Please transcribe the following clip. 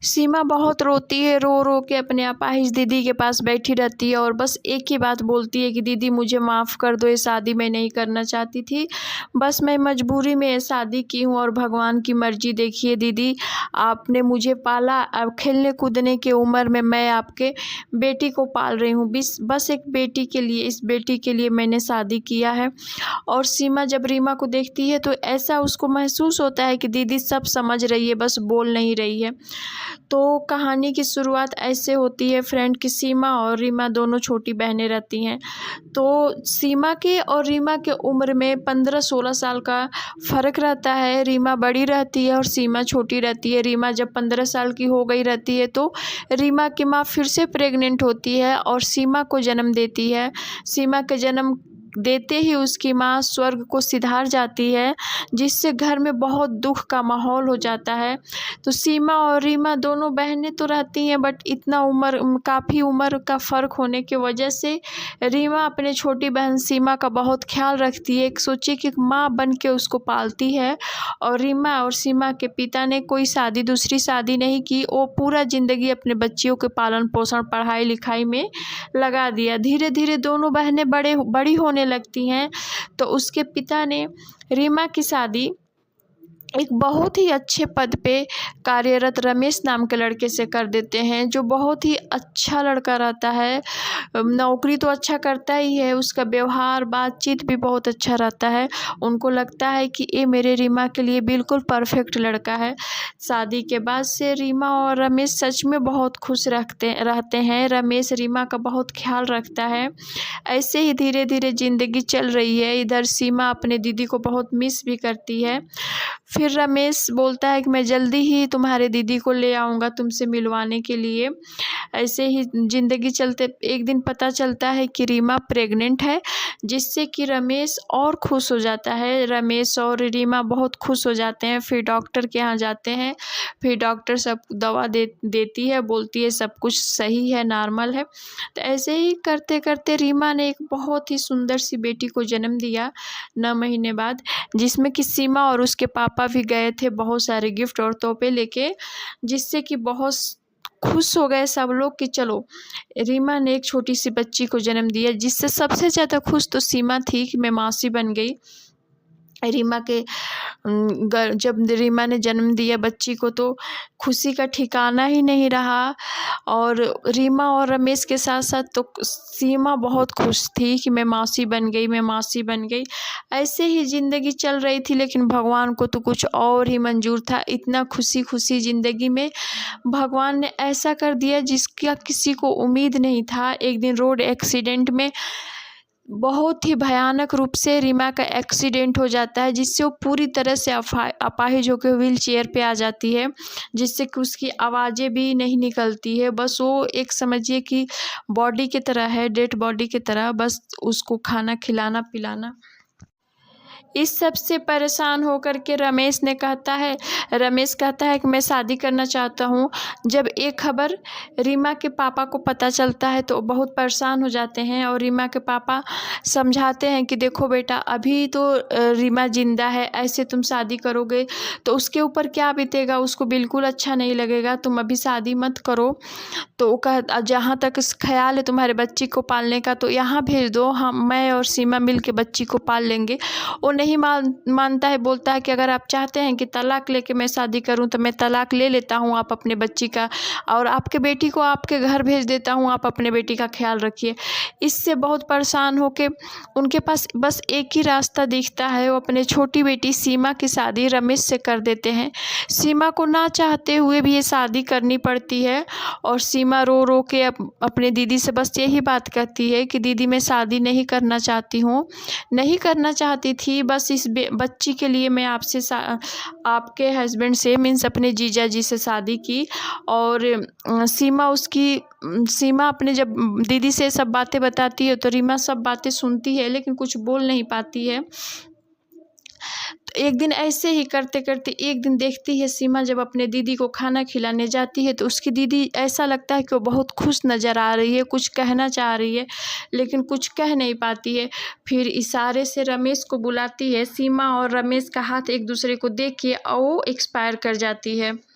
सीमा बहुत रोती है, रो रो के अपने अपाहिज दीदी के पास बैठी रहती है और बस एक ही बात बोलती है कि दीदी मुझे माफ़ कर दो, ये शादी मैं नहीं करना चाहती थी, बस मैं मजबूरी में ये शादी की हूँ और भगवान की मर्ज़ी। देखिए दीदी, आपने मुझे पाला, अब खेलने कूदने की उम्र में मैं आपके बेटी को पाल रही हूँ, बस एक बेटी के लिए, इस बेटी के लिए मैंने शादी किया है। और सीमा जब रीमा को देखती है तो ऐसा उसको महसूस होता है कि दीदी सब समझ रही है, बस बोल नहीं रही है। तो कहानी की शुरुआत ऐसे होती है फ्रेंड कि सीमा और रीमा दोनों छोटी बहनें रहती हैं। तो सीमा के और रीमा के उम्र में 15-16 साल का फ़र्क रहता है। रीमा बड़ी रहती है और सीमा छोटी रहती है। रीमा जब 15 साल की हो गई रहती है तो रीमा की माँ फिर से प्रेग्नेंट होती है और सीमा को जन्म देती है। सीमा के जन्म देते ही उसकी माँ स्वर्ग को सिधार जाती है, जिससे घर में बहुत दुख का माहौल हो जाता है। तो सीमा और रीमा दोनों बहनें तो रहती हैं, बट इतना काफ़ी उम्र का फ़र्क होने की वजह से रीमा अपने छोटी बहन सीमा का बहुत ख्याल रखती है। एक सोचिए कि माँ बन के उसको पालती है। और रीमा और सीमा के पिता ने कोई दूसरी शादी नहीं की, वो पूरा ज़िंदगी अपने बच्चियों के पालन पोषण पढ़ाई लिखाई में लगा दिया। धीरे धीरे दोनों बहनें बड़ी होने लगती हैं तो उसके पिता ने रीमा की शादी एक बहुत ही अच्छे पद पे कार्यरत रमेश नाम के लड़के से कर देते हैं, जो बहुत ही अच्छा लड़का रहता है। नौकरी तो अच्छा करता ही है, उसका व्यवहार बातचीत भी बहुत अच्छा रहता है। उनको लगता है कि ये मेरे रीमा के लिए बिल्कुल परफेक्ट लड़का है। शादी के बाद से रीमा और रमेश सच में बहुत खुश रहते हैं। रमेश रीमा का बहुत ख्याल रखता है। ऐसे ही धीरे धीरे ज़िंदगी चल रही है। इधर सीमा अपने दीदी को बहुत मिस भी करती है। फिर रमेश बोलता है कि मैं जल्दी ही तुम्हारे दीदी को ले आऊँगा तुमसे मिलवाने के लिए। ऐसे ही ज़िंदगी चलते एक दिन पता चलता है कि रीमा प्रेग्नेंट है, जिससे कि रमेश और खुश हो जाता है। रमेश और रीमा बहुत खुश हो जाते हैं। फिर डॉक्टर के यहाँ जाते हैं। फिर डॉक्टर सब दवा देती है, बोलती है सब कुछ सही है, नॉर्मल है। तो ऐसे ही करते करते रीमा ने एक बहुत ही सुंदर सी बेटी को जन्म दिया 9 महीने बाद, जिसमें कि सीमा और उसके पापा भी गए थे बहुत सारे गिफ्ट और तोहफे लेके, जिससे कि बहुत खुश हो गए सब लोग कि चलो रीमा ने एक छोटी सी बच्ची को जन्म दिया। जिससे सबसे ज़्यादा खुश तो सीमा थी कि मैं मौसी बन गई। रीमा के जब रीमा ने जन्म दिया बच्ची को तो खुशी का ठिकाना ही नहीं रहा। और रीमा और रमेश के साथ साथ तो सीमा बहुत खुश थी कि मैं मौसी बन गई, मैं मौसी बन गई। ऐसे ही ज़िंदगी चल रही थी, लेकिन भगवान को तो कुछ और ही मंजूर था। इतना खुशी खुशी ज़िंदगी में भगवान ने ऐसा कर दिया जिसका किसी को उम्मीद नहीं था। एक दिन रोड एक्सीडेंट में बहुत ही भयानक रूप से रीमा का एक्सीडेंट हो जाता है, जिससे वो पूरी तरह से अपाहिज होकर व्हील चेयर पे आ जाती है, जिससे कि उसकी आवाज़ें भी नहीं निकलती है। बस वो एक समझिए कि बॉडी की तरह है, डेड बॉडी की तरह, बस उसको खाना खिलाना पिलाना। इस सब से परेशान होकर के रमेश कहता है कि मैं शादी करना चाहता हूँ। जब ये खबर रीमा के पापा को पता चलता है तो बहुत परेशान हो जाते हैं और रीमा के पापा समझाते हैं कि देखो बेटा, अभी तो रीमा जिंदा है, ऐसे तुम शादी करोगे तो उसके ऊपर क्या बीतेगा, उसको बिल्कुल अच्छा नहीं लगेगा, तुम अभी शादी मत करो। तो वो जहाँ तक इस ख्याल है तुम्हारे बच्ची को पालने का तो यहाँ भेज दो, हम मैं और सीमा मिल के बच्ची को पाल लेंगे। वो नहीं मानता है, बोलता है कि अगर आप चाहते हैं कि तलाक लेके मैं शादी करूं तो मैं तलाक ले लेता हूं, आप अपने बच्ची का और आपके बेटी को आपके घर भेज देता हूं, आप अपने बेटी का ख्याल रखिए। इससे बहुत परेशान होके उनके पास बस एक ही रास्ता दिखता है, वो अपने छोटी बेटी सीमा की शादी रमेश से कर देते हैं। सीमा को ना चाहते हुए भी ये शादी करनी पड़ती है और सीमा रो रो के अपने दीदी से बस यही बात कहती है कि दीदी मैं शादी नहीं करना चाहती हूँ, नहीं करना चाहती थी, बस इस बच्ची के लिए मैं आपके हस्बैंड से मीन्स अपने जीजा जी से शादी की। और सीमा अपने जब दीदी से सब बातें बताती है तो रीमा सब बातें सुनती है लेकिन कुछ बोल नहीं पाती है। तो एक दिन ऐसे ही करते करते एक दिन देखती है सीमा जब अपने दीदी को खाना खिलाने जाती है तो उसकी दीदी ऐसा लगता है कि वो बहुत खुश नज़र आ रही है, कुछ कहना चाह रही है लेकिन कुछ कह नहीं पाती है। फिर इशारे से रमेश को बुलाती है सीमा और रमेश का हाथ एक दूसरे को देख के वो एक्सपायर कर जाती है।